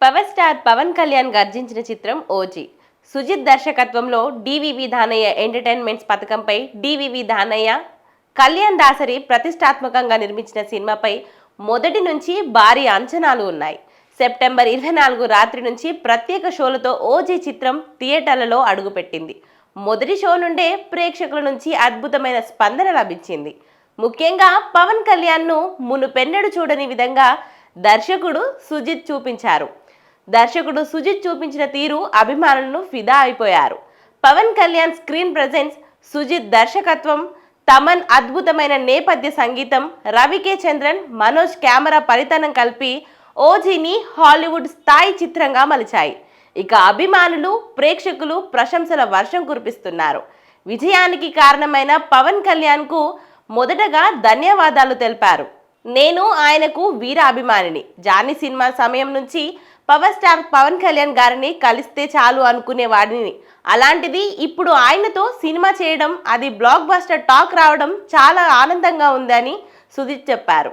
Power star Pawan Kalyan గర్జించిన చిత్రం OG. Sujeeth దర్శకత్వంలో డివివి దానయ్య ఎంటర్టైన్మెంట్స్ పథకంపై డివివి దానయ్య, కళ్యాణ్ దాసరి ప్రతిష్టాత్మకంగా నిర్మించిన సినిమాపై మొదటి నుంచి భారీ అంచనాలు ఉన్నాయి. సెప్టెంబర్ 24 రాత్రి నుంచి ప్రత్యేక షోలతో ఓజీ చిత్రం థియేటర్లలో అడుగుపెట్టింది. మొదటి షో నుండే ప్రేక్షకుల నుంచి అద్భుతమైన స్పందన లభించింది. ముఖ్యంగా పవన్ కళ్యాణ్ను మునుపెన్నడు చూడని విధంగా దర్శకుడు సుజిత్ చూపించిన తీరు అభిమానులను ఫిదా అయిపోయారు. పవన్ కళ్యాణ్ స్క్రీన్ ప్రెజెన్స్, సుజిత్ దర్శకత్వం, తమన్ అద్భుతమైన నేపథ్య సంగీతం, రవికే చంద్రన్, మనోజ్ కెమెరా పనితనం కలిపి ఓజీని హాలీవుడ్ స్థాయి చిత్రంగా మలిచాయి. ఇక అభిమానులు, ప్రేక్షకులు ప్రశంసల వర్షం కురిపిస్తున్నారు. విజయానికి కారణమైన పవన్ కళ్యాణ్కు మొదటగా ధన్యవాదాలు తెలిపారు. నేను ఆయనకు వీర అభిమానిని. జానీ సినిమా సమయం నుంచి పవర్ స్టార్ పవన్ కళ్యాణ్ గారిని కలిస్తే చాలు అనుకునేవాడిని. అలాంటిది ఇప్పుడు ఆయనతో సినిమా చేయడం, అది బ్లాక్ బస్టర్ టాక్ రావడం చాలా ఆనందంగా ఉందని సుజిత్ చెప్పారు.